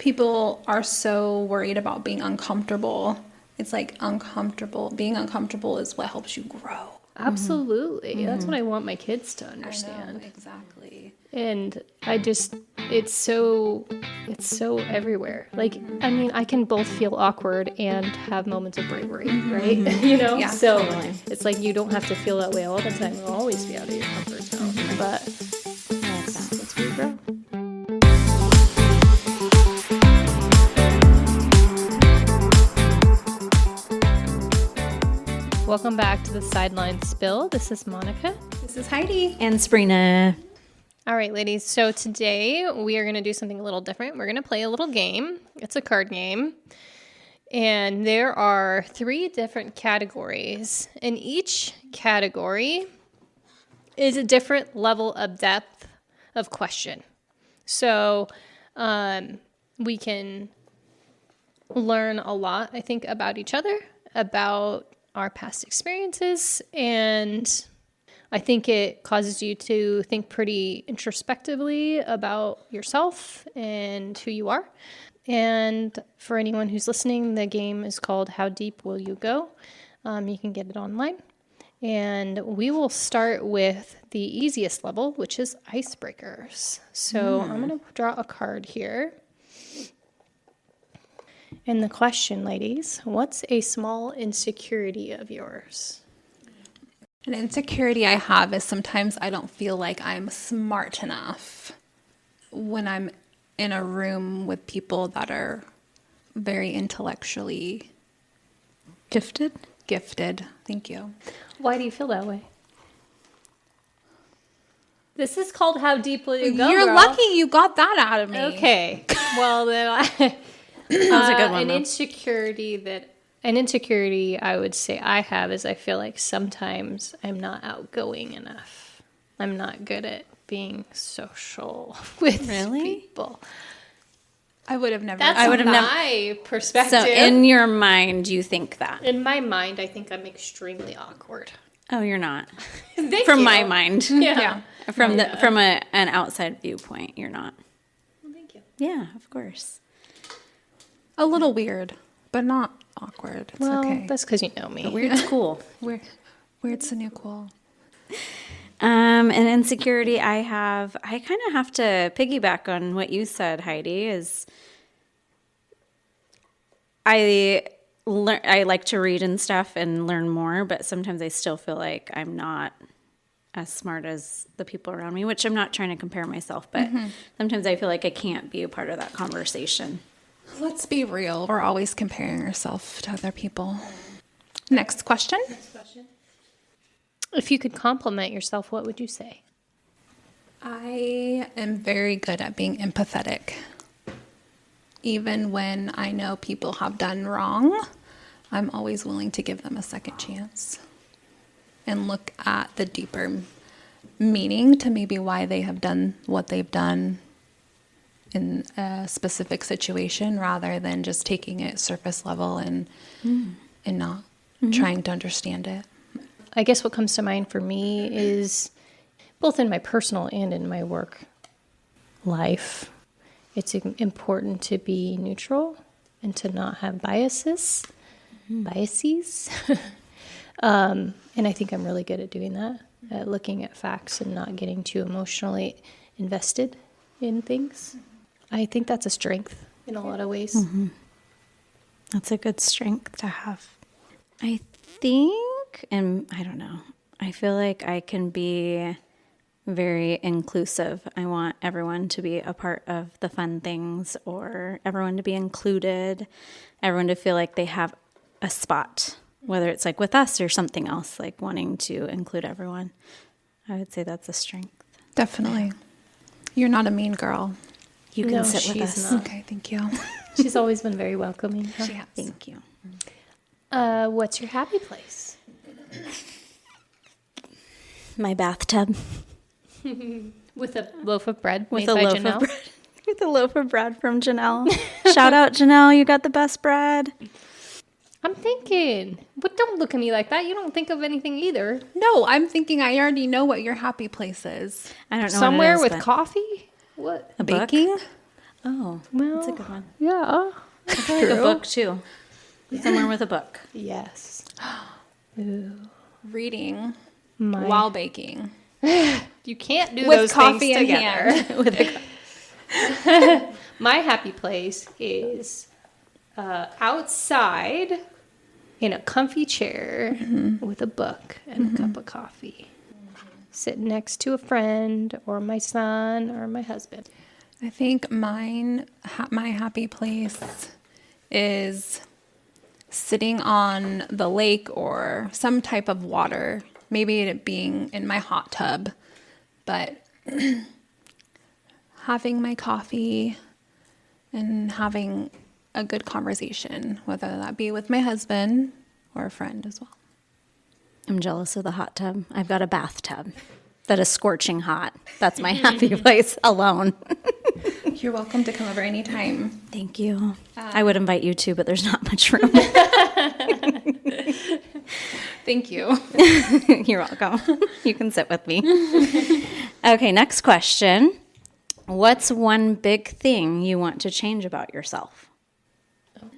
People are so worried about being uncomfortable. It's like being uncomfortable is what helps you grow. Absolutely. That's what I want my kids to understand. I know, exactly. And it's so everywhere. Like, I mean, I can both feel awkward and have moments of bravery, right? Yeah, so totally. it's like you don't have to feel that way all the time. You'll always be out of your comfort zone. But that's where you grow. Welcome back to the Sidelines Spill. This is Monica. This is Heidi. And Sabrina. All right, ladies. So today we are going to do something a little different. We're going to play a little game. It's a card game. And there are 3 different categories. And each category is a different level of depth of question. So we can learn a lot, I think, about each other, about our past experiences, and I think it causes you to think pretty introspectively about yourself and who you are. And for anyone who's listening, the game is called How Deep Will You Go? You can get it online. And we will start with the easiest level, which is icebreakers. So I'm going to draw a card here. And the question, ladies, what's a small insecurity of yours? An insecurity I have is sometimes I don't feel like I'm smart enough when I'm in a room with people that are very intellectually Gifted? gifted. Thank you. Why do you feel that way? This is called How Deep Will You Go, You're girl? lucky you got that out of me. Okay. Well, then That's a good one, though. An insecurity I would say I have is I feel like sometimes I'm not outgoing enough. I'm not good at being social with people. I would have never. That's my perspective. So in your mind, you think that? In my mind, I think I'm extremely awkward. Oh, you're not. Thank From you. my mind. Yeah. From an outside viewpoint, you're not. Well, thank you. Yeah, of course. a little weird, but not awkward. It's Well, okay. that's because you know me. Weird's cool. Weird's the new cool. An insecurity I kind of have to piggyback on what you said, Heidi, is I like to read and stuff and learn more, but sometimes I still feel like I'm not as smart as the people around me, which I'm not trying to compare myself, but sometimes I feel like I can't be a part of that conversation. Let's be real. We're always comparing ourselves to other people. Next question. If you could compliment yourself, what would you say? I am very good at being empathetic. Even when I know people have done wrong, I'm always willing to give them a second chance and look at the deeper meaning to maybe why they have done what they've done in a specific situation rather than just taking it surface level and not trying to understand it. I guess what comes to mind for me is both in my personal and in my work life, it's important to be neutral and to not have biases. And I think I'm really good at doing that, at looking at facts and not getting too emotionally invested in things. I think that's a strength in a lot of ways. Mm-hmm. That's a good strength to have. I think, and I don't know, I feel like I can be very inclusive. I want everyone to be a part of the fun things, or everyone to be included, everyone to feel like they have a spot, whether it's like with us or something else, like wanting to include everyone. I would say that's a strength. Definitely. You're not a mean girl. You can No, sit with she's us. not. Okay, thank you. She's always been very welcoming. Huh? She has. Thank you. What's your happy place? My bathtub. With a loaf of bread With made a by loaf Janelle? of bread. With a loaf of bread from Janelle. Shout out, Janelle. You got the best bread. I'm thinking. But don't look at me like that. You don't think of anything either. No, I'm thinking I already know what your happy place is. I don't know Somewhere what it is, with but coffee? What? a book? Baking? Oh, Well, that's a good one. Yeah. I like a book too. Somewhere with a book. Yes. Reading My, while baking. you can't do With those coffee things in together. hand. With a My happy place is outside in a comfy chair with a book and a cup of coffee. Sitting next to a friend or my son or my husband. I think my happy place is sitting on the lake or some type of water, maybe it being in my hot tub, but having my coffee and having a good conversation, whether that be with my husband or a friend as well. I'm jealous of the hot tub. I've got a bathtub that is scorching hot. That's my happy place alone. You're welcome to come over anytime. Thank you. I would invite you too, but there's not much room. Thank you. You're welcome. You can sit with me. Okay, next question. What's one big thing you want to change about yourself?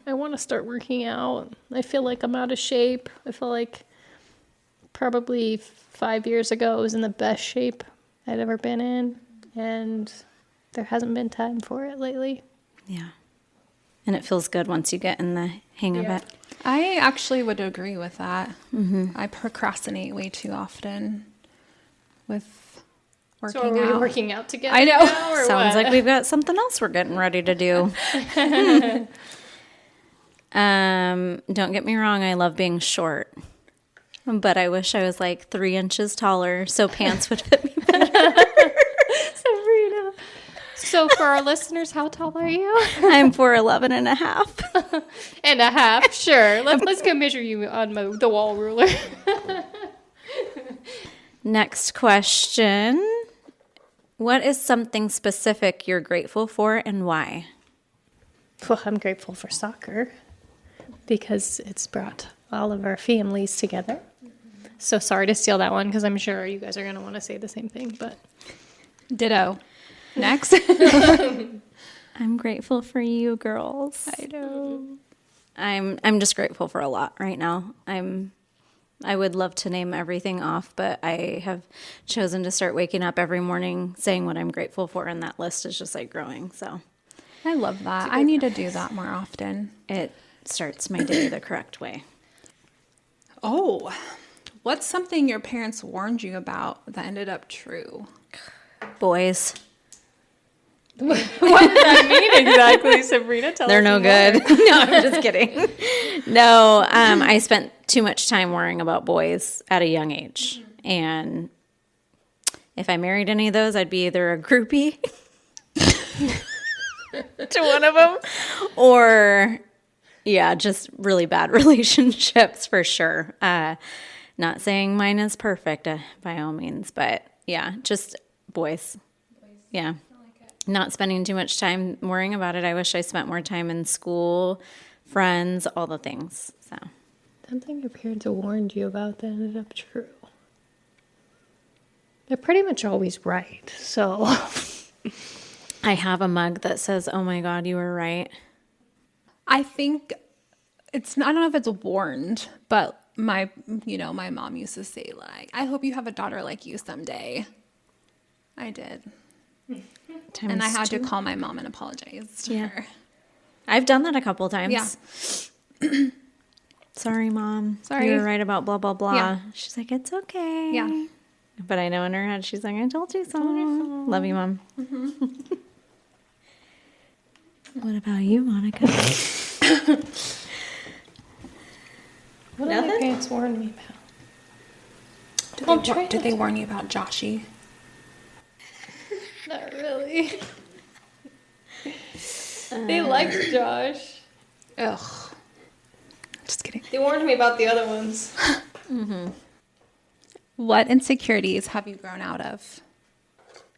I want to start working out. I feel like I'm out of shape. I feel like probably 5 years ago I was in the best shape I'd ever been in, and there hasn't been time for it lately. Yeah. And it feels good once you get in the hang of it. I actually would agree with that. Mm-hmm. I procrastinate way too often with working So are we out. working out together? I know. Now, or Sounds what? like we've got something else we're getting ready to do. Don't get me wrong, I love being short. But I wish I was like 3 inches taller so pants would fit me better. Sabrina. So for our listeners, how tall are you? I'm 4'11 and a half. And a half, sure. Let's go measure you on the wall ruler. Next question. What is something specific you're grateful for and why? Well, I'm grateful for soccer because it's brought all of our families together. So sorry to steal that one because I'm sure you guys are going to want to say the same thing, but Ditto. Next. I'm grateful for you girls. I know. I'm just grateful for a lot right now. I would love to name everything off, but I have chosen to start waking up every morning saying what I'm grateful for, and that list is just like growing. So I love that. I need to do that more often. it starts my day the correct way. Oh, what's something your parents warned you about that ended up true? Boys, what does that mean exactly, Sabrina? Tell they're us no more. good. No, I'm just kidding. No, I spent too much time worrying about boys at a young age. And if I married any of those, I'd be either a groupie to one of them or, yeah, just really bad relationships for sure. Not saying mine is perfect by all means, but yeah, just boys. Yeah. Not spending too much time worrying about it. I wish I spent more time in school, friends, all the things. So Something your parents warned you about that ended up true. They're pretty much always right, so... I have a mug that says, "Oh my God, you were right." I think it's not, I don't know if it's warned, but my mom used to say, like, I hope you have a daughter like you someday. I did. And I had to call my mom and apologize to her. I've done that a couple times. Yeah. Sorry, Mom. Sorry. You were right about blah, blah, blah. Yeah. She's like, it's okay. Yeah. But I know in her head, she's like, I told you so. Love you, Mom. Mm-hmm. What about you, Monica? What did my parents warn me about? Did they warn you about Joshy? Not really. They liked Josh. Ugh. Just kidding. They warned me about the other ones. What insecurities have you grown out of?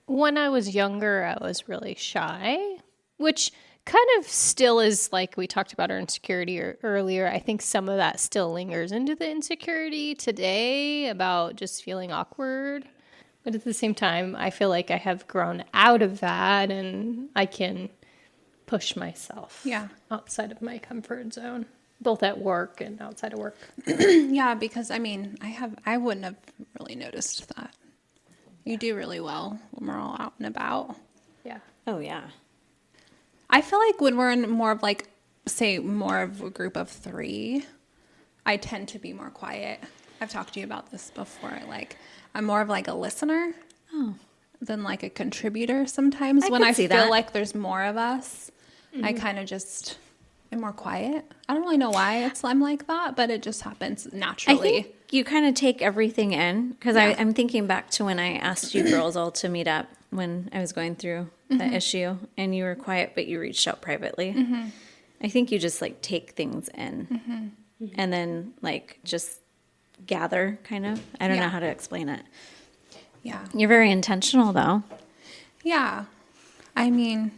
When I was younger, I was really shy, which kind of still is, like we talked about our insecurity earlier. I think some of that still lingers into the insecurity today about just feeling awkward. But at the same time, I feel like I have grown out of that and I can push myself Yeah. outside of my comfort zone, both at work and outside of work. Yeah, because I mean, I wouldn't have really noticed that. You do really well when we're all out and about. Yeah. Oh, yeah. I feel like when we're in more of like, say, more of a group of 3, I tend to be more quiet. I've talked to you about this before. Like, I'm more of like a listener than like a contributor sometimes. I When could I see feel that. like there's more of us, I kind of just am more quiet. I don't really know why I'm like that, but it just happens I naturally. think you kind of take everything in because Yeah. I'm thinking back to when I asked you girls all to meet up when I was going through the issue and you were quiet, but you reached out privately. I think you just like take things in and then like just gather kind of. I don't know Yeah. how to explain it. Yeah. You're very intentional though. Yeah. I mean,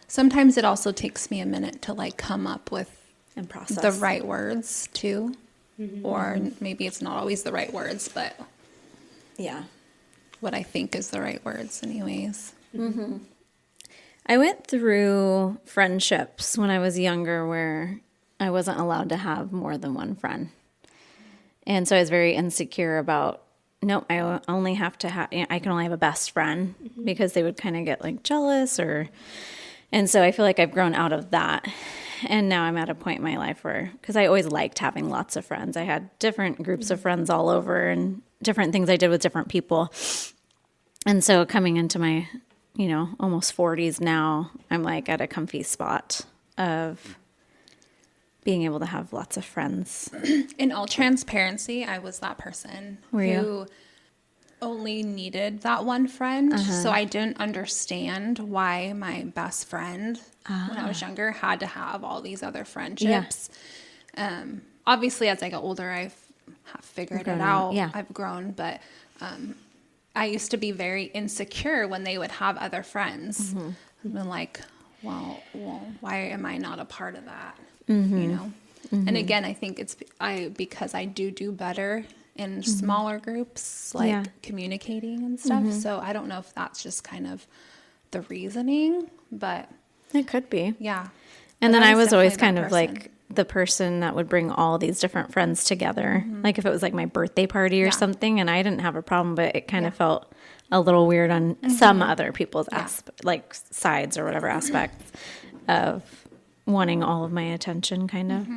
sometimes it also takes me a minute to like come up with And process. the right words too. Or maybe it's not always the right words, but Yeah. what I think is the right words anyways. I went through friendships when I was younger where I wasn't allowed to have more than one friend. And so I was very insecure about, no, I only have to have, I can only have a best friend because they would kind of get like jealous and so I feel like I've grown out of that. And now I'm at a point in my life where, because I always liked having lots of friends. I had different groups of friends all over and different things I did with different people. And so coming into my, almost 40s now, I'm like at a comfy spot of being able to have lots of friends. In all transparency, I was that person Were who you? only needed that one friend. So I didn't understand why my best friend when I was younger had to have all these other friendships. Obviously, as I got older, I've figured Grown it out, out. yeah. I've grown, but I used to be very insecure when they would have other friends. And been like, well, why am I not a part of that? You know? And again, I think it's because I do better in smaller groups, like Yeah. communicating and stuff. So I don't know if that's just kind of the reasoning, but It could be. yeah. And But then I was always definitely kind that of person. like the person that would bring all these different friends together. Like if it was like my birthday party or Yeah. something and I didn't have a problem, but it kind of Yeah. felt a little weird on some other people's Yeah. like sides or whatever aspects of wanting all of my attention kind of.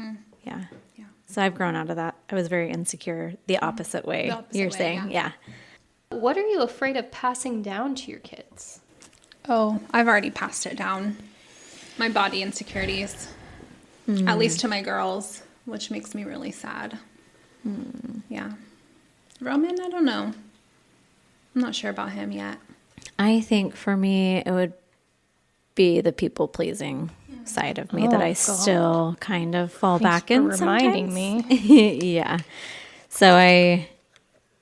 Yeah. Yeah. So I've grown out of that. I was very insecure the opposite way. The opposite You're way, saying. yeah. What are you afraid of passing down to your kids? Oh, I've already passed it down. My body insecurities, at least to my girls, which makes me really sad. Yeah. Roman, I don't know. I'm not sure about him yet. I think for me, it would be the people pleasing side of me that I God. still kind of fall Thanks back for in reminding sometimes. me. Yeah. So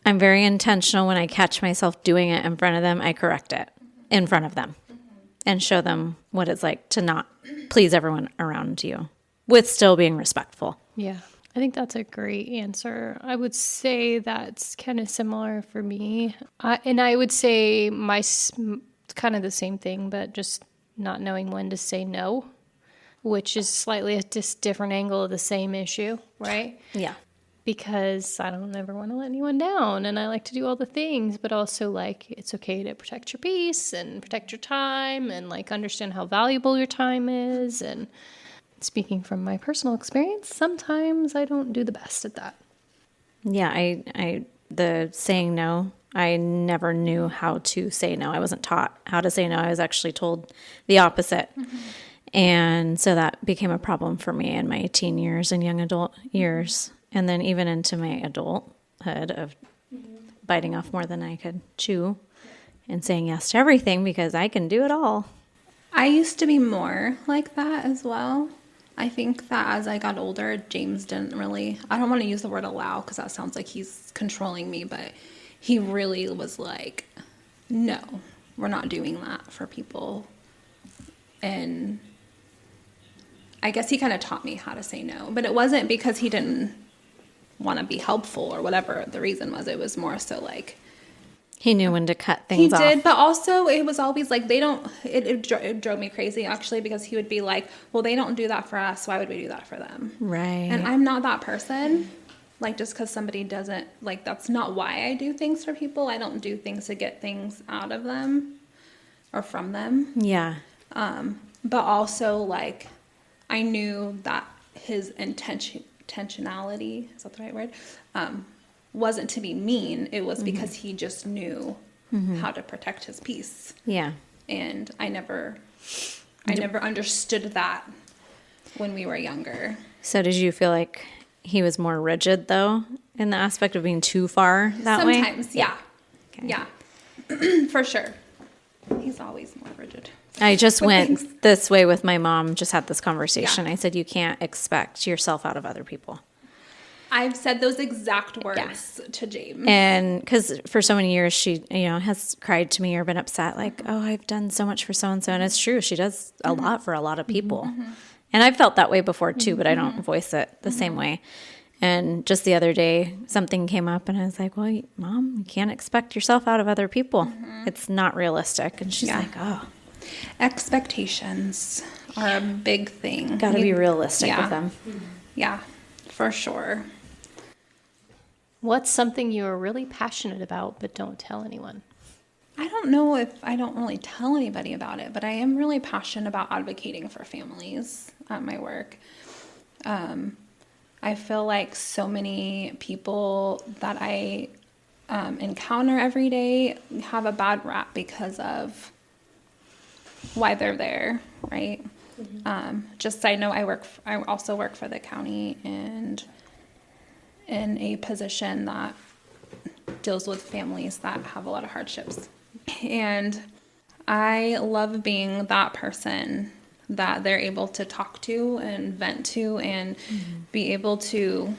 I'm very intentional when I catch myself doing it in front of them, I correct it in front of them and show them what it's like to not please everyone around you with still being respectful. Yeah, I think that's a great answer. I would say that's kind of similar for me. And I would say it's kind of the same thing, but just not knowing when to say no, which is slightly a different angle of the same issue, right? Yeah. Because I don't ever want to let anyone down and I like to do all the things, but also like it's okay to protect your peace and protect your time and like understand how valuable your time is. And speaking from my personal experience, sometimes I don't do the best at that. Yeah. The saying no, I never knew how to say no. I wasn't taught how to say no. I was actually told the opposite. And so that became a problem for me in my teen years and young adult years. And then even into my adulthood of biting off more than I could chew and saying yes to everything because I can do it all. I used to be more like that as well. I think that as I got older, James didn't really, I don't want to use the word allow because that sounds like he's controlling me, but he really was like, no, we're not doing that for people. And I guess he kind of taught me how to say no, but it wasn't because he didn't want to be helpful or whatever the reason was. It was more so like He knew when to cut He things off. did, but also it was always like it drove me crazy actually, because he would be like, well, they don't do that for us, why would we do that for them? Right. And I'm not that person. Like, just because somebody doesn't, like, that's not why I do things for people. I don't do things to get things out of them or from them. Yeah. But also, like, I knew that his intentionality, is that the right word? Wasn't to be mean. It was because he just knew how to protect his peace. Yeah. And I never understood that when we were younger. So did you feel like he was more rigid, though, in the aspect of being too far that way? Sometimes, yeah. Okay. Yeah. For sure. He's always more rigid. I just With went things. this way with my mom, just had this conversation. Yeah. I said, you can't expect yourself out of other people. I've said those exact words to James. And because for so many years, she, has cried to me or been upset, like, oh, I've done so much for so-and-so. And it's true. She does a lot for a lot of people. And I've felt that way before too, but I don't voice it the same way. And just the other day, something came up and I was like, well, Mom, you can't expect yourself out of other people. It's not realistic. And she's like, oh. Expectations are a big thing. Got to be realistic with them. Yeah, for sure. What's something you are really passionate about but don't tell anyone? I don't know if I don't really tell anybody about it, but I am really passionate about advocating for families at my work. I feel like so many people that I encounter every day have a bad rap because of why they're there, right? Just I know I also work for the county and in a position that deals with families that have a lot of hardships. And I love being that person that they're able to talk to and vent to and be able to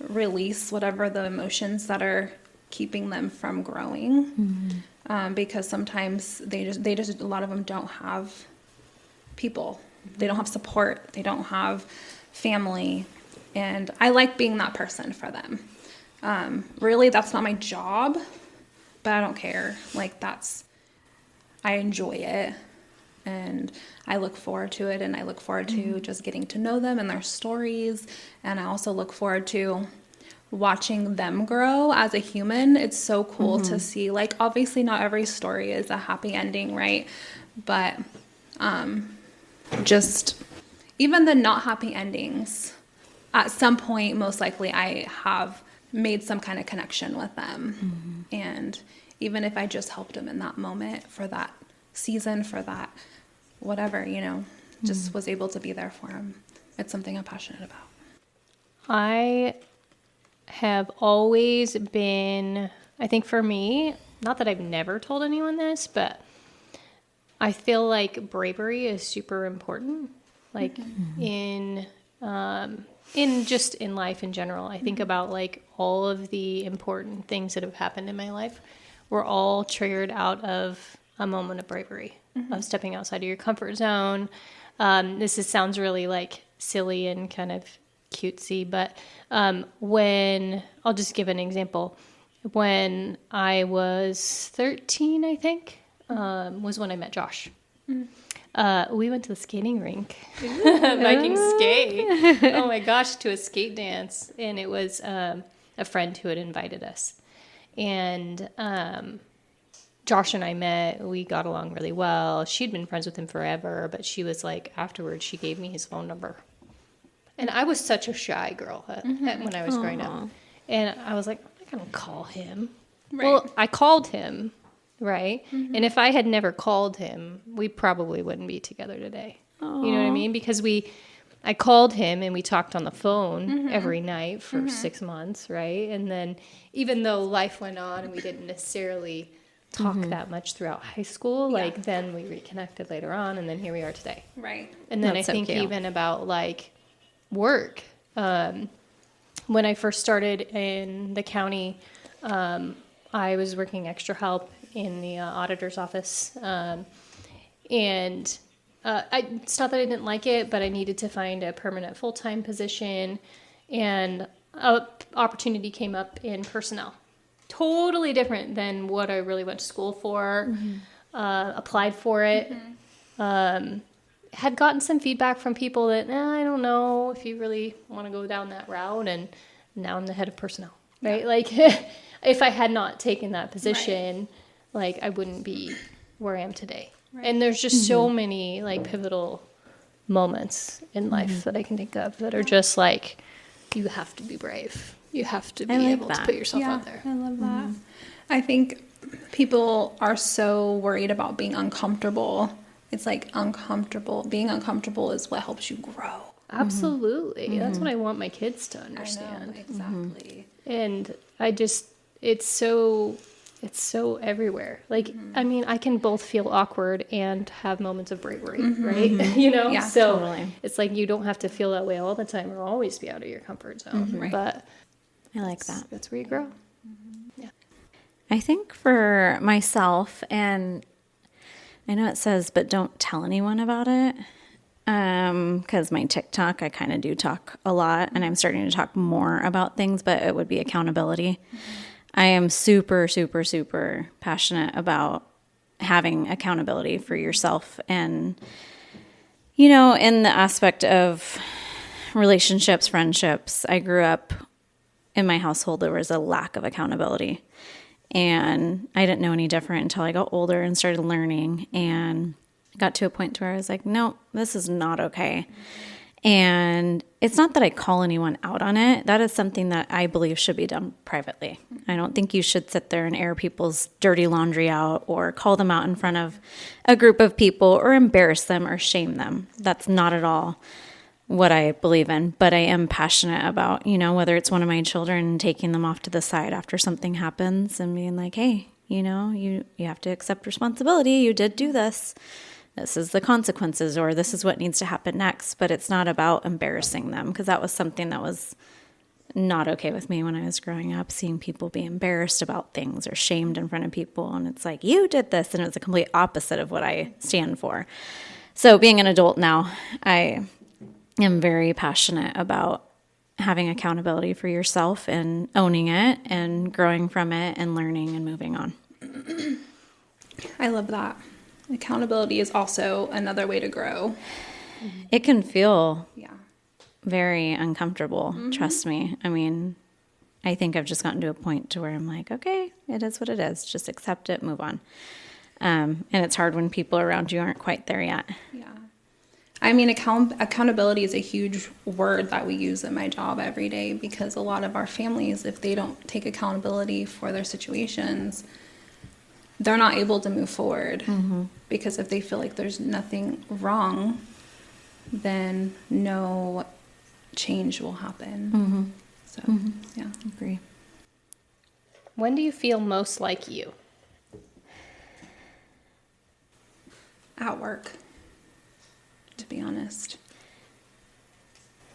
release whatever the emotions that are keeping them from growing. Because sometimes they just a lot of them don't have people. They don't have support. They don't have family. And I like being that person for them. Really, that's not my job, but I don't care. Like, I enjoy it. And I look forward to it. And I look forward to just getting to know them and their stories. And I also look forward to watching them grow as a human. It's so cool to see, like, obviously not every story is a happy ending, right? But just even the not happy endings, at some point, most likely I have made some kind of connection with them. And even if I just helped them in that moment for that season, for that whatever, just was able to be there for them. It's something I'm passionate about. I have always been, I think for me, not that I've never told anyone this, but I feel like bravery is super important. Like in just in life in general, I think about like all of the important things that have happened in my life were all triggered out of a moment of bravery, of stepping outside of your comfort zone. Sounds really like silly and kind of cutesy, but when, I'll just give an example. When I was 13, I think, was when I met Josh. We went to the skating rink, Viking skate. Oh my gosh, to a skate dance. And it was a friend who had invited us. And Josh and I met, we got along really well. She'd been friends with him forever, but she was like, afterwards, she gave me his phone number. And I was such a shy girl when I was growing up. And I was like, I'm not going to call him. Right. Well, I called him, right? And if I had never called him, we probably wouldn't be together today. Aww. You know what I mean? Because I called him and we talked on the phone every night for 6 months, right? And then even though life went on and we didn't necessarily talk that much throughout high school, like then we reconnected later on and then here we are today. Right. And then That's I so think cute. even about like work. When I first started in the county, I was working extra help in the auditor's office. It's not that I didn't like it, but I needed to find a permanent full-time position. And an opportunity came up in personnel. totally different than what I really went to school for, applied for it. Had gotten some feedback from people that, I don't know if you really want to go down that route. And now I'm the head of personnel, right? Like, if I had not taken that position, like, I wouldn't be where I am today. Right. And there's just so many, like, pivotal moments in life that I can think of that are just like, you have to be brave. You have to be able to put yourself out there. I love that. I think people are so worried about being uncomfortable. It's like being uncomfortable is what helps you grow. Absolutely. That's what I want my kids to understand. I know, exactly. And it's so everywhere. Like, I mean, I can both feel awkward and have moments of bravery, right? Yeah, so totally. it's like, you don't have to feel that way all the time or always be out of your comfort zone. Right. But I like that. that's where you grow. Yeah. I think for myself, and I know it says, but don't tell anyone about it. Because my TikTok, I kind of do talk a lot, and I'm starting to talk more about things, but it would be accountability. I am super, super, super passionate about having accountability for yourself. And, in the aspect of relationships, friendships, I grew up in my household, there was a lack of accountability. And I didn't know any different until I got older and started learning, and got to a point where I was like, no, this is not okay. And it's not that I call anyone out on it. That is something that I believe should be done privately. I don't think you should sit there and air people's dirty laundry out or call them out in front of a group of people or embarrass them or shame them. That's not at all what I believe in. But I am passionate about, whether it's one of my children, taking them off to the side after something happens and being like, hey, you have to accept responsibility. You did do this. This is the consequences, or this is what needs to happen next. But it's not about embarrassing them, because that was something that was not okay with me when I was growing up, seeing people be embarrassed about things or shamed in front of people. And it's like, you did this. And it's the complete opposite of what I stand for. So being an adult now, I am very passionate about having accountability for yourself and owning it and growing from it and learning and moving on. I love that. Accountability is also another way to grow. It can feel very uncomfortable. Trust me. I mean, I think I've just gotten to a point to where I'm like, okay, it is what it is. Just accept it, move on. And it's hard when people around you aren't quite there yet. Yeah. I mean, accountability is a huge word that we use at my job every day, because a lot of our families, if they don't take accountability for their situations, they're not able to move forward. Because if they feel like there's nothing wrong, then no change will happen. So, yeah. Agree. When do you feel most like you? At work, to be honest.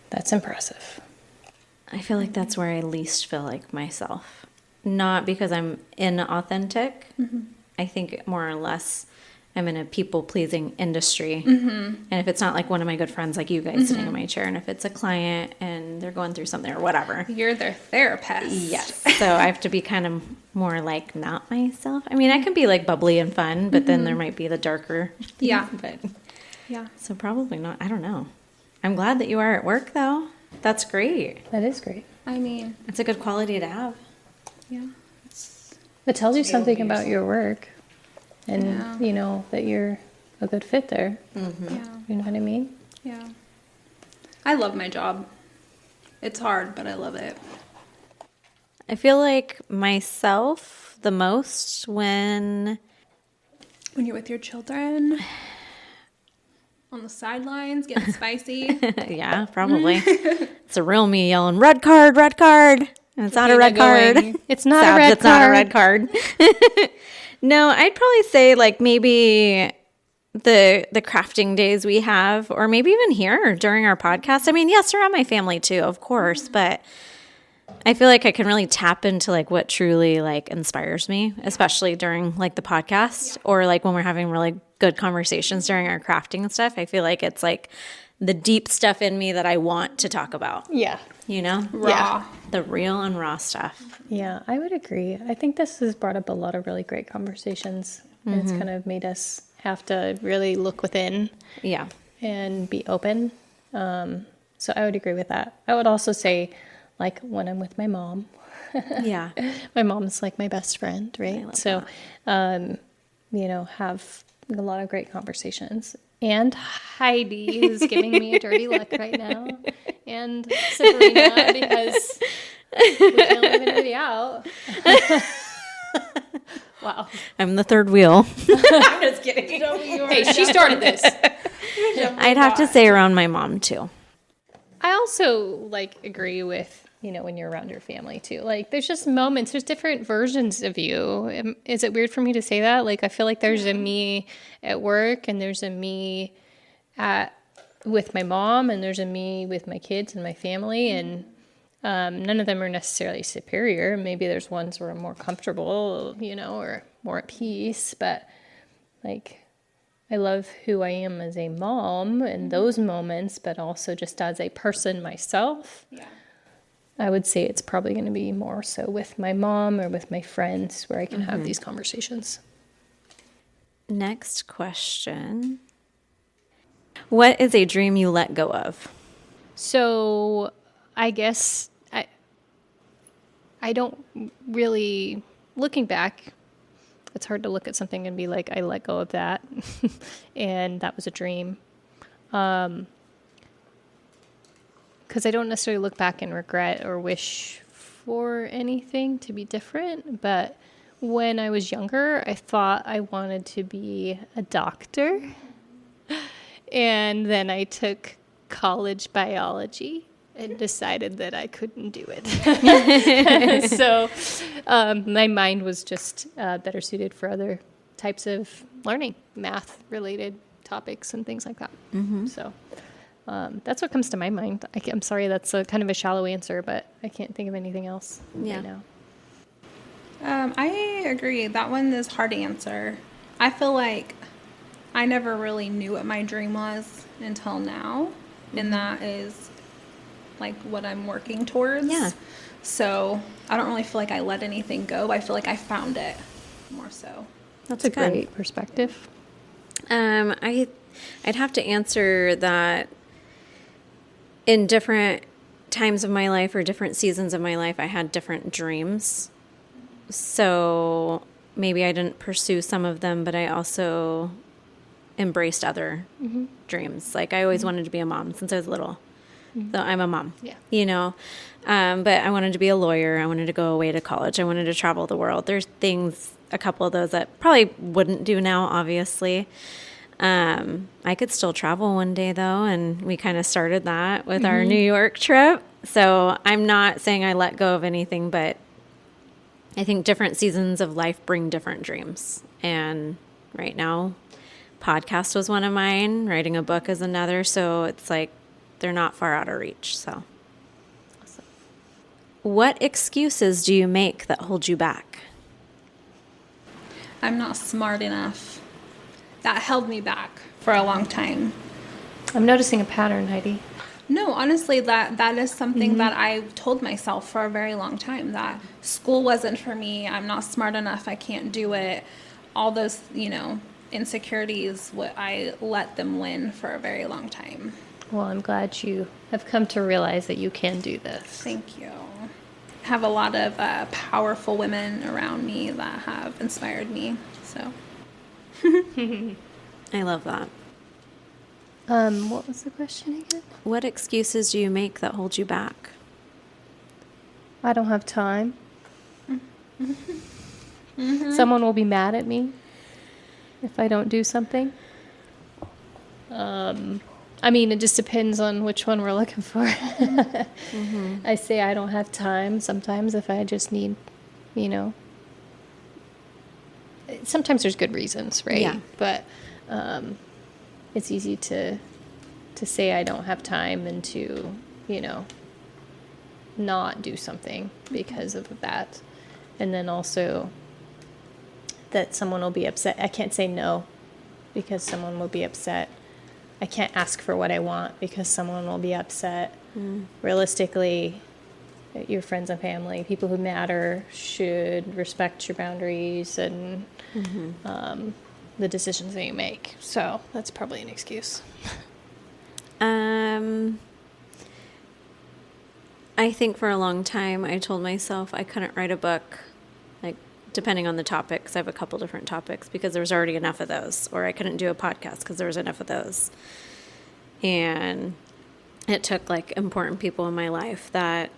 That's impressive. I feel like that's where I least feel like myself. Not because I'm inauthentic. I think more or less I'm in a people-pleasing industry. And if it's not like one of my good friends like you guys sitting in my chair, and if it's a client and they're going through something or whatever. You're their therapist. Yes. So I have to be kind of more like not myself. I mean, I can be like bubbly and fun, but then there might be the darker. Yeah. But Yeah. so probably not. I don't know. I'm glad that you are at work, though. That's great. That is great. I mean, It's a good quality to have. yeah. It tells you something about your work, and Yeah. that you're a good fit there. Yeah. You know what I mean? Yeah. I love my job. It's hard, but I love it. I feel like myself the most when When you're with your children, on the sidelines, getting spicy. yeah, probably. It's a real me yelling, red card, and it's not a red card. It's not Sad a red it's card. not a red card. No, I'd probably say like maybe the crafting days we have, or maybe even here during our podcast. I mean, yes, around my family too, of course, but I feel like I can really tap into like what truly like inspires me, especially during like the podcast or like when we're having really good conversations during our crafting and stuff. I feel like it's like the deep stuff in me that I want to talk about, Yeah. you know? Raw. The real and raw stuff. Yeah, I would agree. I think this has brought up a lot of really great conversations. And it's kind of made us have to really look within Yeah. and be open. So I would agree with that. I would also say, like, when I'm with my mom, Yeah. my mom's like my best friend, right? love So, you know, have a lot of great conversations. And Heidi, who's giving me a dirty look right now, and Sabrina, because we can't leave anybody out. Wow. I'm the third wheel. I'm just kidding. Hey, she started this. I'd have to say around my mom too. I also like agree with, you know, when you're around your family too. Like there's just moments, there's different versions of you. Is it weird for me to say that? Like I feel like there's a me at work and there's a me with my mom and there's a me with my kids and my family, and none of them are necessarily superior. Maybe there's ones where I'm more comfortable, you know, or more at peace, but like I love who I am as a mom in those moments, but also just as a person myself. Yeah. I would say it's probably going to be more so with my mom or with my friends where I can have these conversations. Next question. What is a dream you let go of? So I guess I don't really, looking back, it's hard to look at something and be like, I let go of that. And that was a dream. Because I don't necessarily look back and regret or wish for anything to be different. But when I was younger, I thought I wanted to be a doctor. And then I took college biology and decided that I couldn't do it. So my mind was just better suited for other types of learning, math-related topics and things like that. So that's what comes to my mind. I'm sorry, that's a kind of a shallow answer, but I can't think of anything else right now. I agree. That one is hard to answer. I feel like I never really knew what my dream was until now, and that is like what I'm working towards. Yeah. So I don't really feel like I let anything go, but I feel like I found it more so. That's a good. great perspective. I'd have to answer that in different times of my life or different seasons of my life, I had different dreams. So maybe I didn't pursue some of them, but I also embraced other dreams. Like I always wanted to be a mom since I was little. So I'm a mom, you know, but I wanted to be a lawyer. I wanted to go away to college. I wanted to travel the world. There's things, a couple of those that probably wouldn't do now, obviously. I could still travel one day though. And we kind of started that with our New York trip. So I'm not saying I let go of anything, but I think different seasons of life bring different dreams. And right now, podcast was one of mine. Writing a book is another. So it's like, they're not far out of reach. So awesome. What excuses do you make that hold you back? I'm not smart enough. That held me back for a long time. I'm noticing a pattern, Heidi. No, honestly, that is something that I told myself for a very long time, that school wasn't for me. I'm not smart enough. I can't do it. All those, you know, insecurities, what I let them win for a very long time. Well, I'm glad you have come to realize that you can do this. Thank you. I have a lot of powerful women around me that have inspired me. So, I love that. What was the question again? What excuses do you make that hold you back? I don't have time. Someone will be mad at me if I don't do something. I mean, it just depends on which one we're looking for. I say I don't have time sometimes if I just need, you know. Sometimes there's good reasons, right? Yeah. But it's easy to say I don't have time and to, you know, not do something because of that. And then also that someone will be upset. I can't say no because someone will be upset. I can't ask for what I want because someone will be upset. Realistically, your friends and family, people who matter, should respect your boundaries and the decisions that you make. So that's probably an excuse. I think for a long time I told myself I couldn't write a book, like depending on the topic, because I have a couple different topics, because there was already enough of those, or I couldn't do a podcast because there was enough of those. And it took like important people in my life that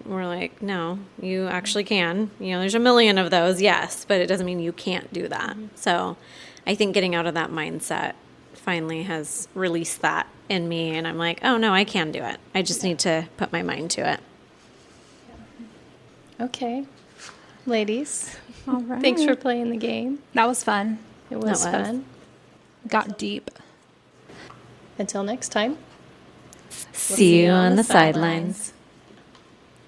were like, no, you actually can. You know, there's a million of those, yes, but it doesn't mean you can't do that. So I think getting out of that mindset finally has released that in me, and I'm like, oh no, I can do it. I just need to put my mind to it. Okay. Ladies, All right. thanks for playing the game. That was fun. It was was. fun. Got deep. Until next time. See you on the sidelines.